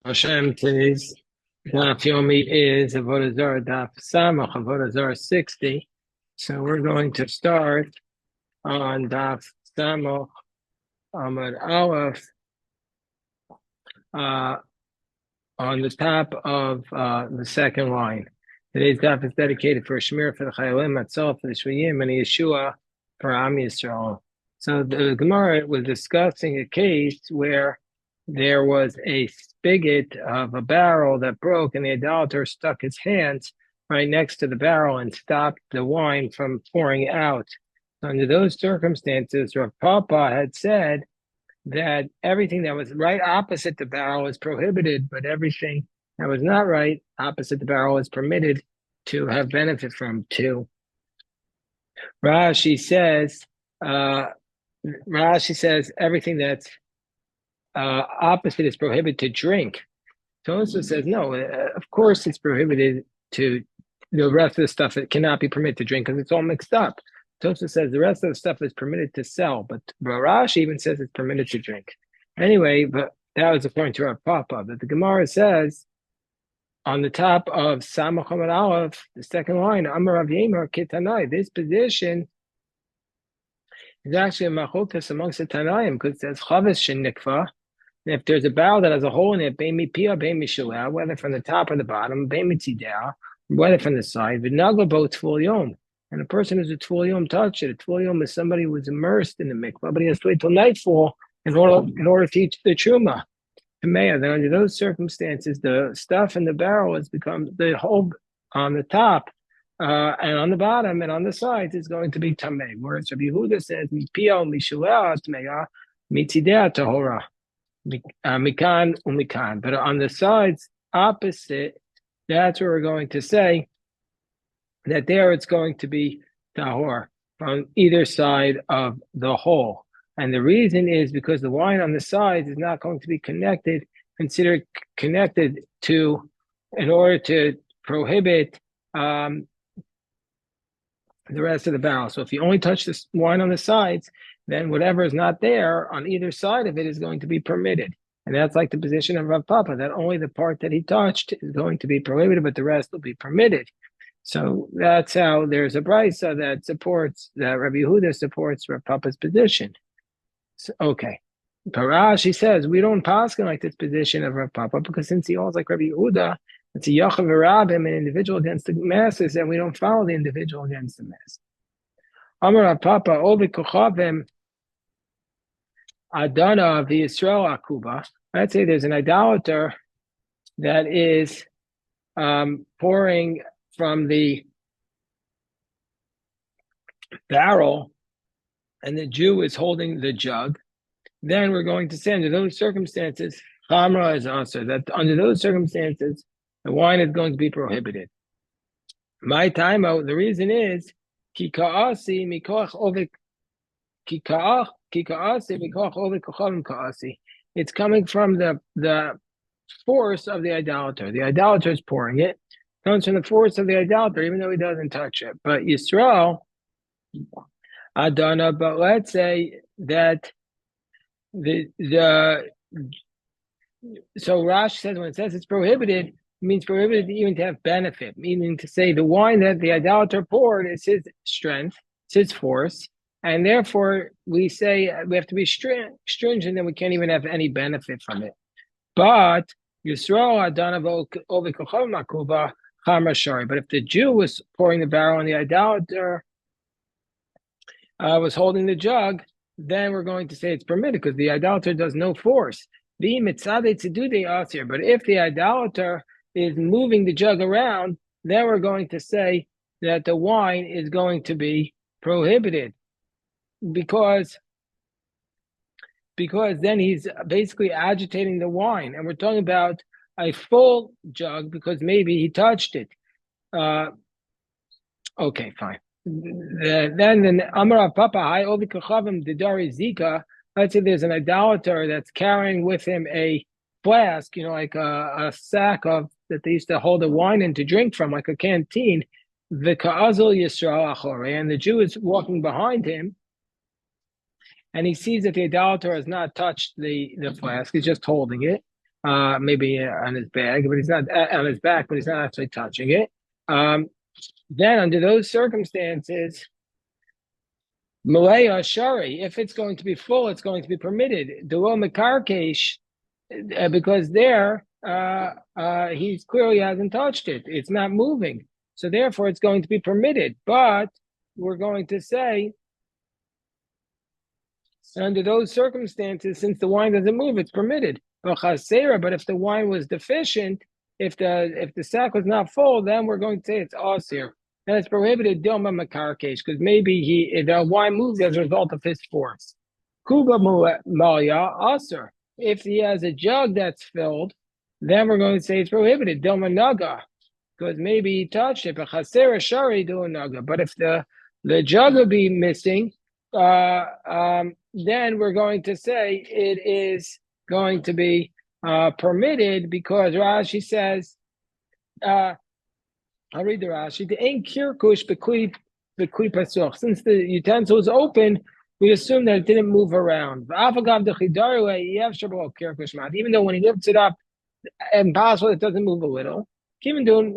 Hashem, today's daf yomi is Avodah Zarah daf Samach, Avodah Zarah 60. So we're going to start on daf Samach Amud Aleph uh, on the top of the second line. Today's daf is dedicated for Shemir for the Chayalim, Matzah for the Shvuyim, and Yeshua for Am Yisrael. So the Gemara was discussing a case where there was a spigot of a barrel that broke, and the idolater stuck his hands right next to the barrel and stopped the wine from pouring out. So under those circumstances, Rav Papa had said that everything that was right opposite the barrel was prohibited, but everything that was not right opposite the barrel is permitted to have benefit from too. Rashi says everything that's opposite is prohibited to drink. Tosa says no. Of course, it's prohibited to the rest of the stuff. It cannot be permitted to drink because it's all mixed up. Tosa says the rest of the stuff is permitted to sell, but Rashi even says it's permitted to drink. Anyway, but that was according to our Papa. But the Gemara says on the top of Samach Amud Aleph, the second line, Amar Rav Yemer Kitanai. This position is actually a machokas amongst the Tanaim because it says Chavis Shenikva. And if there's a barrel that has a hole in it, whether from the top or the bottom, whether from the side, and a person who's a Tvul Yom touched it. A Tvul Yom is somebody who was immersed in the mikvah, but he has to wait till nightfall in order to eat the truma. Then under those circumstances, the stuff in the barrel has become the hole on the top and on the bottom and on the sides is going to be tamei. Whereas Rabbi Yehuda says, "Mipia mishulea tmeya, mitzidea tahora." Mikan umikan, but on the sides opposite, that's where we're going to say that there it's going to be tahor from either side of the hole. And the reason is because the wine on the sides is not going to be considered connected to, in order to prohibit the rest of the barrel. So if you only touch this wine on the sides, then whatever is not there on either side of it is going to be permitted. And that's like the position of Rav Papa, that only the part that he touched is going to be prohibited, but the rest will be permitted. So that's how there's a brisa that supports, that Rabbi Yehuda supports Rav Papa's position. So, okay. Parashi says, we don't paskin like this position of Rav Papa, because since he holds like Rabbi Yehuda, it's a yachav rabim, an individual against the masses, and we don't follow the individual against the masses. Amar Rav Papa, Ovi Kochavim, Adana v'Yisrael Akuba. Let's say there's an idolater that is pouring from the barrel, and the Jew is holding the jug. Then we're going to say under those circumstances, Chamra is answered that under those circumstances, the wine is going to be prohibited. My time out. The reason is Kikaasi mikoach ovik kikaach. It's coming from the force of the idolater. The idolater is pouring it. It comes from the force of the idolater, even though he doesn't touch it. But Yisrael, Adana, but let's say that so Rash says when it says it's prohibited, it means prohibited even to have benefit, meaning to say the wine that the idolater poured is his strength, it's his force. And therefore, we say we have to be stringent, and we can't even have any benefit from it. But Yisrael Adana Makuba Chamra. But if the Jew was pouring the barrel and the idolater was holding the jug, then we're going to say it's permitted because the idolater does no force. But if the idolater is moving the jug around, then we're going to say that the wine is going to be prohibited. Because then he's basically agitating the wine, and we're talking about a full jug because maybe he touched it. Okay, fine. Then Amar Papa Hai Ovi Kachavim Didari Zika. Let's say there's an idolater that's carrying with him a flask, like a sack of that they used to hold the wine in to drink from, like a canteen. The Ka'azul Yisrael Achore, and the Jew is walking behind him. And he sees that the idolater has not touched the flask, he's just holding it. maybe on his bag, but he's not on his back, but he's not actually touching it. Then under those circumstances, Malaya Shari, if it's going to be full, it's going to be permitted. Duo Mekarkesh, because there he clearly hasn't touched it. It's not moving. So therefore it's going to be permitted. But we're going to say under those circumstances, since the wine doesn't move, it's permitted. But if the wine was deficient, if the sack was not full, then we're going to say it's asir. And it's prohibited dilma makarkesh, because maybe the wine moves as a result of his force. Kuba malya asir. If he has a jug that's filled, then we're going to say it's prohibited. Dilma naga, because maybe he touched it. But chasera shari do naga. But if the jug will be missing, then we're going to say it is going to be permitted, because Rashi says, I'll read the Rashi. The ain't kirkush bekli pasuch. Since the utensil is open, we assume that it didn't move around. Even though when he lifts it up, impossible, it doesn't move a little. He doesn't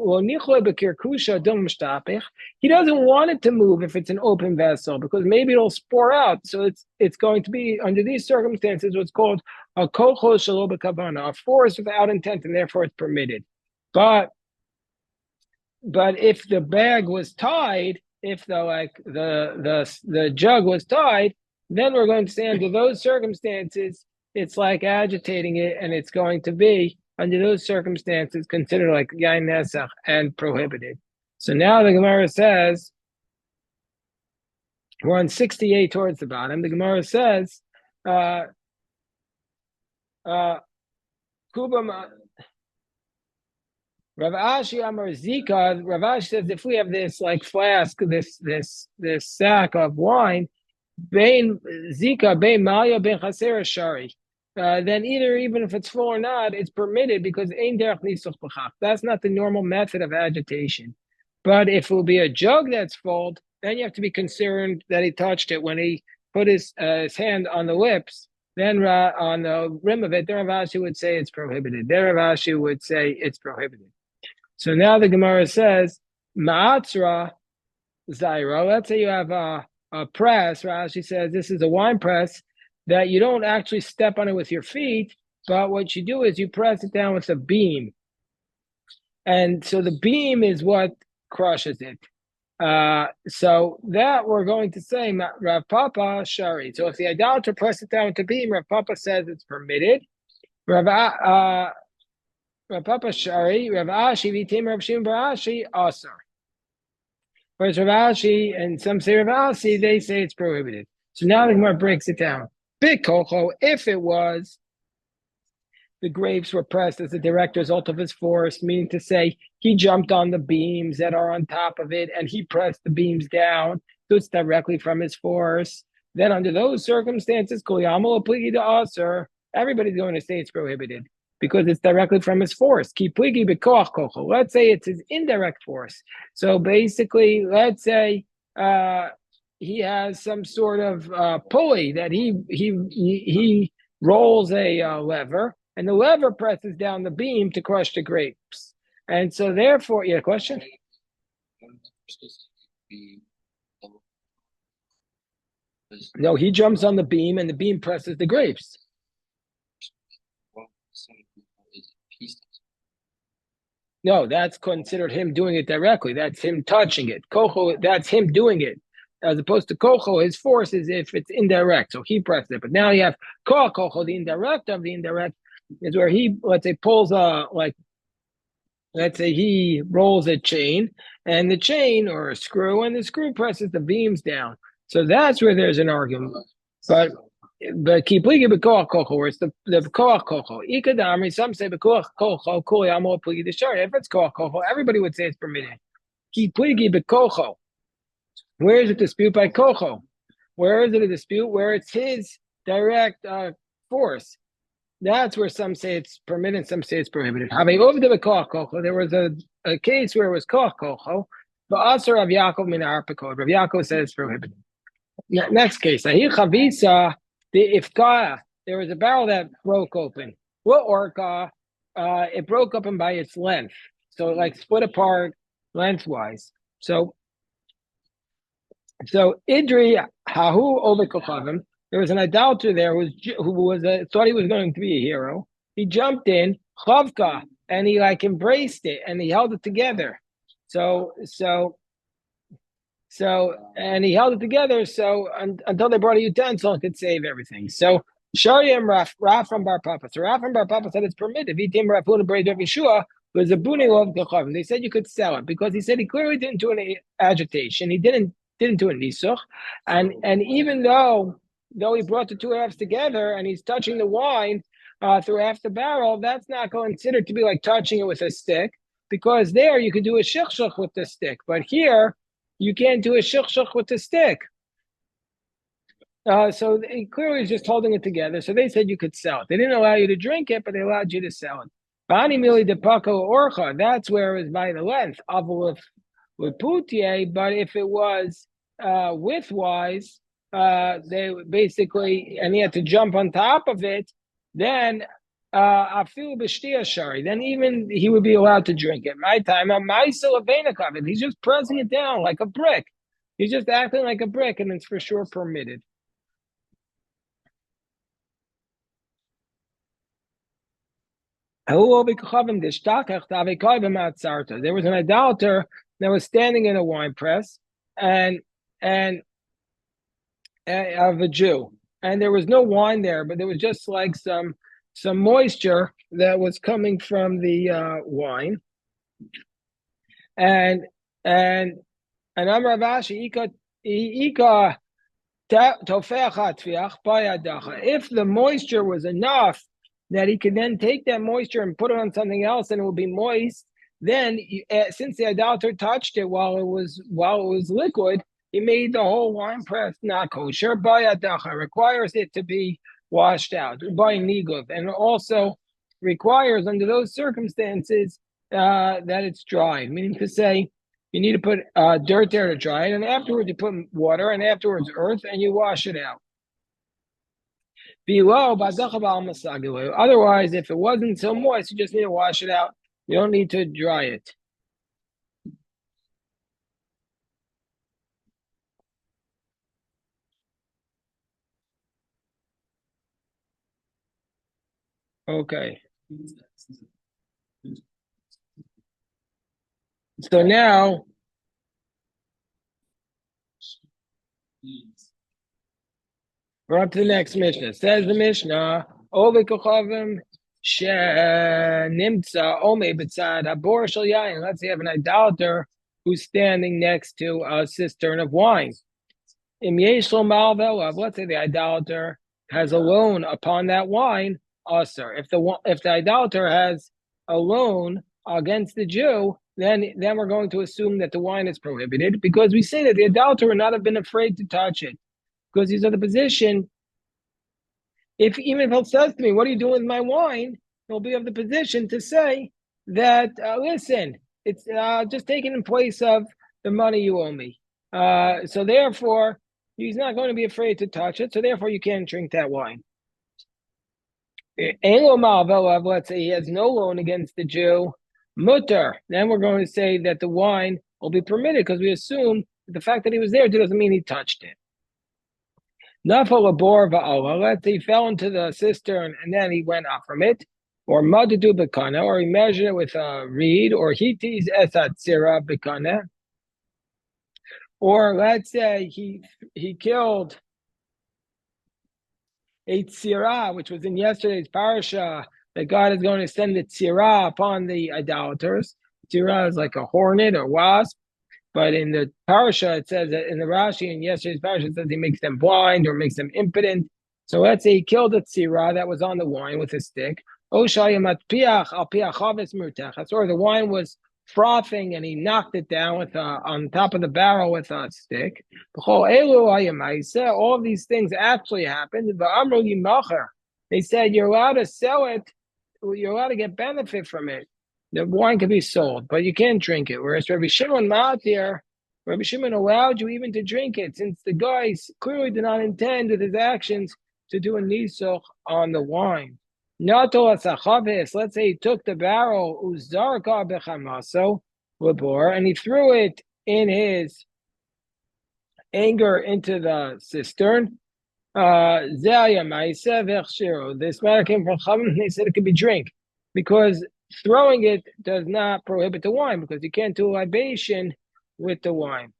want it to move if it's an open vessel, because maybe it'll spore out. So it's going to be, under these circumstances, what's called a kocho shelo b'kavana, a force without intent, and therefore it's permitted. But if the bag was tied, if the jug was tied, then we're going to say under those circumstances, it's like agitating it, and it's going to be, under those circumstances, considered like yain nesach and prohibited. So now the Gemara says, we're on 68 towards the bottom. The Gemara says, Kubam. Rav Ashi Amar Zika. Rav Ashi says, if we have this like flask, this sack of wine, Bein Zika, Bein Malya, Bein Chasera Shari, then even if it's full or not, it's permitted, because Ein Derech Nisuch B'chach. That's not the normal method of agitation. But if it will be a jug that's full, then you have to be concerned that he touched it when he put his hand on the lips. Then on the rim of it, Rav Ashi would say it's prohibited. Rav Ashi would say it's prohibited. So now the Gemara says, Ma'atzra Zaira. Let's say you have a press. Rashi says this is a wine press that you don't actually step on it with your feet, but what you do is you press it down with a beam. And so the beam is what crushes it. So that we're going to say Rav Papa Shari. So if the idolater presses it down with the beam, Rav Papa says it's permitted. Rav Papa Shari, Rav Ashi, Vitim Rav Shimon Bar Ashi, Asar. Whereas Rav Ashi and some say Rav Asi, they say it's prohibited. So now the Gemara breaks it down. Big kocho, if it was the grapes were pressed as a direct result of his force, meaning to say he jumped on the beams that are on top of it and he pressed the beams down, so it's directly from his force. Then under those circumstances, everybody's going to say it's prohibited, because it's directly from his force. Let's say it's his indirect force. So basically, let's say he has some sort of pulley that he rolls a lever, and the lever presses down the beam to crush the grapes. And so therefore, yeah, question? No, he jumps on the beam and the beam presses the grapes. No, that's considered him doing it directly. That's him touching it. Kocho, that's him doing it. As opposed to kocho, his force is if it's indirect. So he presses it. But now you have kocho, the indirect of the indirect, is where he, let's say, pulls let's say he rolls a chain, and the chain or a screw, and the screw presses the beams down. So that's where there's an argument. But kipligi b'koach kocho, where it's the koach kocho. Ikadamri, some say b'koach kocho, kuli amo pligi d'shari. If it's koach kocho, everybody would say it's permitted. Kipligi b'kocho. Where is it dispute by kocho? Where is it a dispute? Where it's his direct force. That's where some say it's permitted, some say it's prohibited. There was a case where it was koach kocho, but also Rav Yaakov min Arpakod. Rav Yaakov says it's prohibited. Next case, the ifkaya, there was a barrel that broke open. What orka? it broke up by its length. So it like split apart lengthwise. So Idri Hahu Over Kochavim, there was an idolater there who thought he was going to be a hero. He jumped in, Chavka, and he like embraced it and he held it together. And he held it together until they brought a utensil and could save everything. So Sharyam Raf from Bar Papa. So Raf from Bar Papa said it's permitted. Vitim Rafuna Braid Rav Yeshua was a buni of Kochavim. They said you could sell it because he said he clearly didn't do any agitation. He didn't do a nisuch, and even though he brought the two halves together and he's touching the wine through half the barrel, that's not considered to be like touching it with a stick, because there you could do a shichshach with the stick, but here you can't do a shichshach with the stick. So he clearly is just holding it together. So they said you could sell it. They didn't allow you to drink it, but they allowed you to sell it. Bani mili de pako orcha. That's where it was by the length. With putie, but if it was widthwise, they basically, and he had to jump on top of it, then afil b'shtia shari, then even he would be allowed to drink it. My time, he's just pressing it down like a brick. He's just acting like a brick, and it's for sure permitted. There was an idolater that was standing in a wine press and of a Jew, and there was no wine there, but there was just like some moisture that was coming from the wine, and Amar Ravashi ika if the moisture was enough that he could then take that moisture and put it on something else and it would be moist, then since the idolater touched it while it was liquid, he made the whole wine press not kosher. Bayadacha requires it to be washed out by niguv, and also requires under those circumstances that it's dry, meaning to say you need to put dirt there to dry it, and afterwards you put water, and afterwards earth, and you wash it out. Otherwise, if it wasn't so moist, you just need to wash it out. You don't need to dry it. Okay. So now we're up to the next Mishnah. Says the Mishnah, Ove Kochavim Nimtza Ome B'tzad Habor Shel Yain. Let's say you have an idolater who's standing next to a cistern of wine. Im Yesh Lo Mal Velav. Let's say the idolater has a loan upon that wine. Asur. If the idolater has a loan against the Jew, then we're going to assume that the wine is prohibited, because we say that the idolater would not have been afraid to touch it, because he's in the position. Even if he says to me, "What are you doing with my wine?" he'll be of the position to say that, "Listen, it's just taken in place of the money you owe me." So therefore, he's not going to be afraid to touch it. So therefore, you can't drink that wine. Let's say he has no loan against the Jew, mutter. Then we're going to say that the wine will be permitted, because we assume that the fact that he was there doesn't mean he touched it. Let's say he fell into the cistern and then he went up from it, or madadu bekana, or he measured it with a reed, or hitis esat sira bekana, or let's say he killed a tzira, which was in yesterday's parasha, that God is going to send the tzira upon the idolaters. Tzira is like a hornet or wasp, but in the parasha it says that in the Rashi in yesterday's parasha it says he makes them blind or makes them impotent. So let's say he killed a tzira that was on the wine with a stick. Or the wine was frothing and he knocked it down with on top of the barrel with a stick. All of these things actually happened. They said you're allowed to sell it, you're allowed to get benefit from it. The wine can be sold, but you can't drink it. Whereas Rabbi Shimon allowed you even to drink it, since the guy clearly did not intend with his actions to do a nisuch on the wine. Let's say he took the barrel, uzarka bechamaso labor, and he threw it in his anger into the cistern. This matter came from Chachamim. They said it could be drink because throwing it does not prohibit the wine because you can't do libation with the wine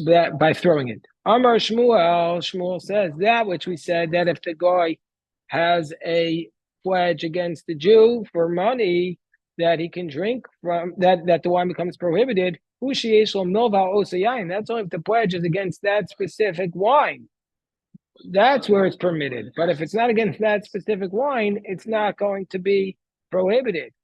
that by throwing it. Amar Shmuel says that which we said that if the guy has a pledge against the Jew for money that he can drink from, that the wine becomes prohibited. That's only if the pledge is against that specific wine. That's where it's permitted. But if it's not against that specific wine, it's not going to be prohibited.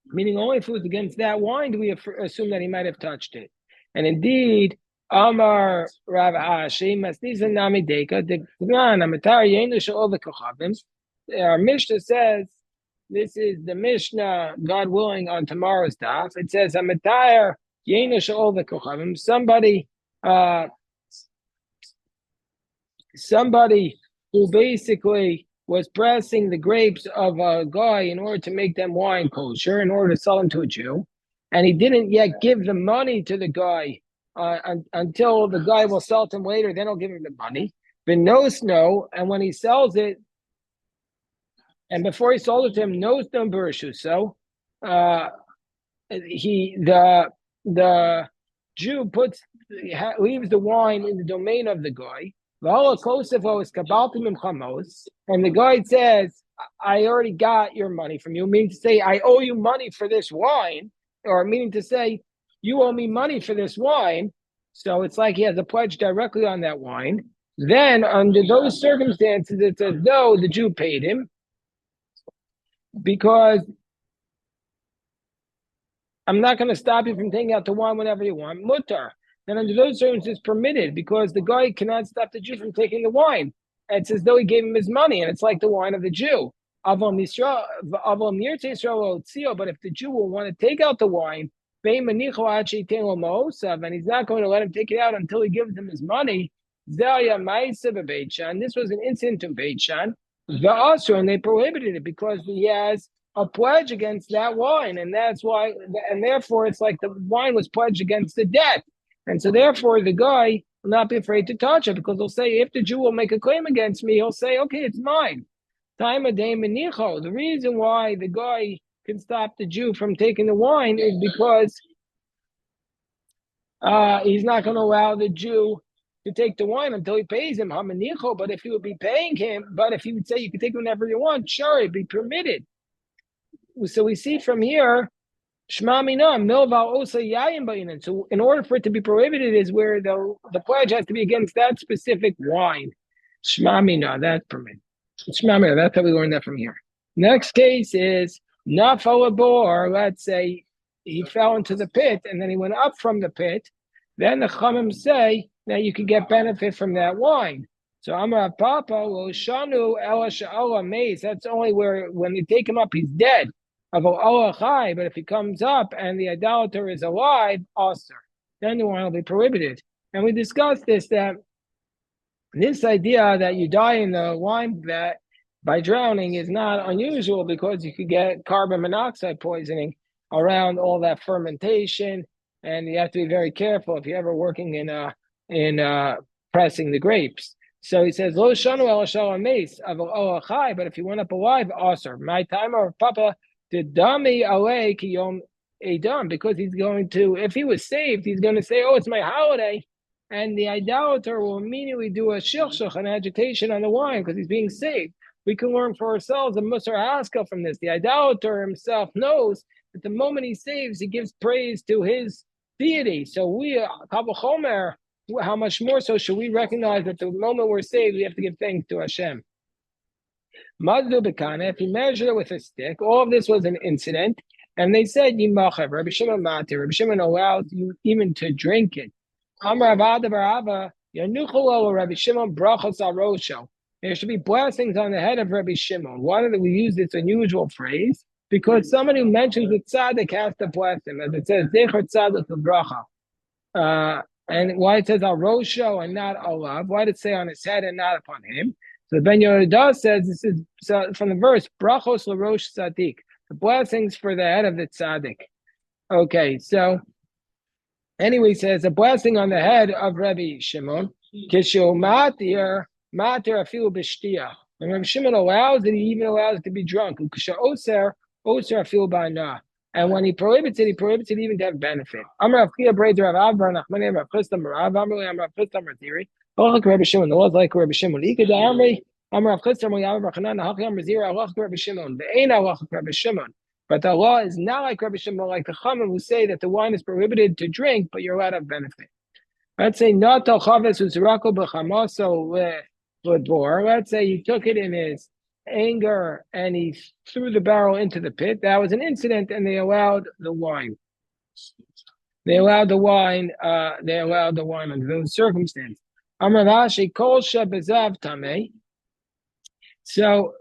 Meaning only if it was against that wine do we assume that he might have touched it. And indeed, Amar Rav Ashi, Masniza Nami Deka, Degnan, Amatar Yenu Sha'ol Kochavim. Our Mishnah says, this is the Mishnah, God willing, on tomorrow's daf. It says, Amatar Yenu Sha'ol Kochavim. Somebody who basically was pressing the grapes of a guy in order to make them wine kosher, in order to sell them to a Jew, and he didn't yet give the money to the guy until the guy will sell it to him later, then he'll give him the money. But no snow, and when he sells it, and before he sold it to him, no snow burshu. So the Jew leaves the wine in the domain of the guy. And the guy says, I already got your money from you, meaning to say, I owe you money for this wine, or meaning to say, you owe me money for this wine. So it's like he has a pledge directly on that wine. Then, under those circumstances, it's as though the Jew paid him because I'm not going to stop you from taking out the wine whenever you want. Mutar. Then under those circumstances, it's permitted because the guy cannot stop the Jew from taking the wine. And it's as though he gave him his money, and it's like the wine of the Jew. But if the Jew will want to take out the wine, and he's not going to let him take it out until he gives him his money, this was an incident in Beit Shan, and they prohibited it because he has a pledge against that wine, and that's why, and therefore it's like the wine was pledged against the debt. And so therefore the guy will not be afraid to touch it because he'll say, if the Jew will make a claim against me, he'll say, okay, it's mine. The reason why the guy can stop the Jew from taking the wine is because he's not going to allow the Jew to take the wine until he pays him. But if he would be paying him, but if he would say you can take whenever you want, sure, it'd be permitted. So we see from here, Shma mina milval osa yayin bayinan. So in order for it to be prohibited is where the pledge has to be against that specific wine. Shma mina, that's permitted. Shma mina, that's how we learn that from here. Next case is nafal bor. Let's say he fell into the pit and then he went up from the pit. Then the Chachamim say that you can get benefit from that wine. So Amar Papa will shanu ela sha'ala mace. That's only where when you take him up, he's dead. But if he comes up and the idolater is alive, also, then the wine will be prohibited. And we discussed that this idea that you die in the wine vat by drowning is not unusual because you could get carbon monoxide poisoning around all that fermentation, and you have to be very careful if you're ever working in pressing the grapes. So he says, "Lo shanu el shalom mace of olachai." But if he went up alive, also, my time or Papa. The dami alei kiyom edam, because he's going to, if he was saved, he's going to say, "Oh, it's my holiday," and the idolater will immediately do a shilshach, an agitation on the wine, because he's being saved. We can learn for ourselves a musar haskell from this. The idolater himself knows that the moment he saves, he gives praise to his deity. So we, Kavah Chomer, how much more so should we recognize that the moment we're saved, we have to give thanks to Hashem. If you measure it with a stick, all of this was an incident, and they said Yimachev, Rabbi Shimon Matir, Rabbi Shimon allows you even to drink it. Rabbi Shimon brachos arosho. There should be blessings on the head of Rabbi Shimon. Why do we use this unusual phrase? Because somebody who mentions the tzaddik has to bless him, as it says Zecher tzaddik bracha. And why it says arosho and not alav? Why did it say on his head and not upon him? So Ben Yehuda says this is from the verse Brachos LaRosh Tzaddik, the blessings for the head of the tzaddik. Okay, so anyway, he says a blessing on the head of Rabbi Shimon. Kishu matir afilu b'shtia. When Rabbi Shimon allows it, he even allows it to be drunk. Kishu oser afilu b'ana. And when he prohibits it even to have benefit. Amar Avchia Breder Rav Avbar Nachmani Rav Chisda Rav Amrli Amar Chisda Marziri. Halach Rabbi Shimon. The law is like Rabbi Shimon. Ikad Amri Amar Rav Chisda Rav Bachanan Halach Amar Zira Halach Rabbi Shimon. Ve'ein Halach Rabbi Shimon. But the law is not like Rabbi Shimon, like the Chachamim who say that the wine is prohibited to drink, but you're allowed to have benefit. Let's say not al chaves uzrako b'chamaso l'bor. Let's say he took it in his anger and he threw the barrel into the pit. That was an incident, and they allowed the wine. They allowed the wine under those circumstances. Amar Rashi kol shebezav tamei. So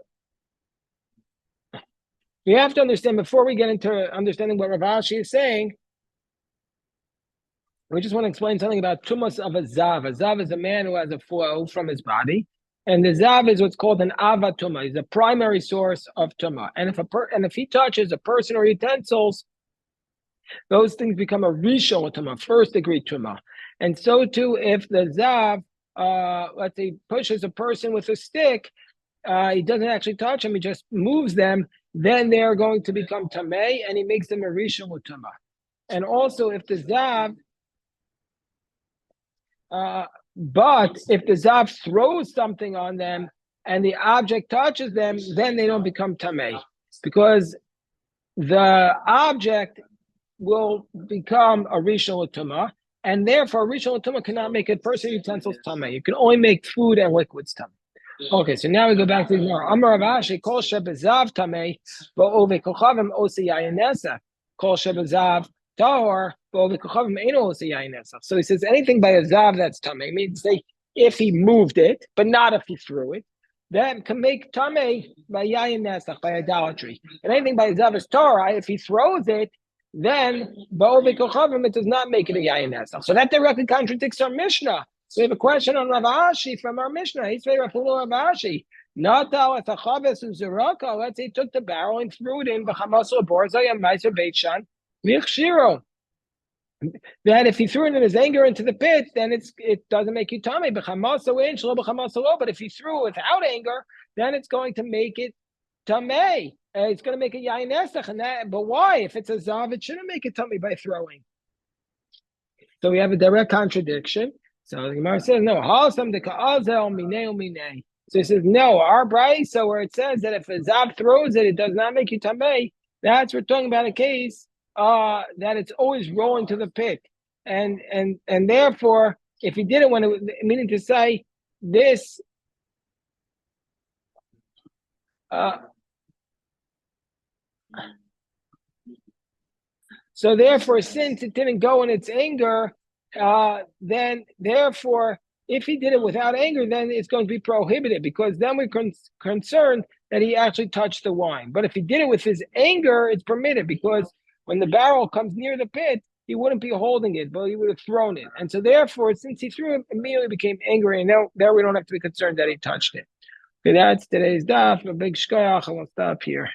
we have to understand, before we get into understanding what Rav Ashi is saying, we just want to explain something about tumas of a zav. A zav is a man who has a flow from his body, and the zav is what's called an avatuma. He's the primary source of tuma. And if he touches a person or utensils, those things become a rishon tuma, first degree tuma. And so too, if the zav, let's say, pushes a person with a stick, he doesn't actually touch them; he just moves them. Then they are going to become tamei, and he makes them a rishon tuma. And also, if the zav, but if the zav throws something on them and the object touches them, then they don't become tamei, because the object will become a rishon tuma, and therefore a rishon tuma cannot make a person utensils tamei. You can only make food and liquids tamei. Okay, so now we go back to the Gemara. Amar Rav Ashi kol shebezav tamei va'ove kochavim osi yayin kol shebezav tahor va'ove kochavim eino osi yayin. So he says anything by a zav that's tamei means if he moved it, but not if he threw it, that can make tamei by yayin nesach, by idolatry. And anything by a zav is Torah. If he throws it, then va'ove kochavim it does not make it a yayin nesach. So that directly contradicts our Mishnah. So we have a question on Rav Ashi from our Mishnah. He's very Rav Ashi. Not with a chaves uzuraka. Let's say he took the barrel and threw it in. B'chamaso borzay and meiser beitshan v'chshiro. That if he threw it in his anger into the pit, then it doesn't make you tamei. B'chamaso in shlo b'chamaso lo. But if he threw it without anger, then it's going to make it tamei. It's going to make it yayin esach. And that, but why? If it's a zav, it shouldn't make it tamei by throwing. So we have a direct contradiction. So the Gemara says, no, so he says, no, our brayso where it says that if a zav throws it, it does not make you tamei, that's we're talking about a case that it's always rolling to the pit. And therefore, if he did it when it meaning to say this so therefore, since it didn't go in its anger, then therefore, if he did it without anger, then it's going to be prohibited, because then we're concerned that he actually touched the wine. But if he did it with his anger, it's permitted, because when the barrel comes near the pit, he wouldn't be holding it, but he would have thrown it. And so therefore, since he threw it, immediately became angry, and now there we don't have to be concerned that he touched it. Okay, that's today's daf. A big shkoyach, and we'll stop here.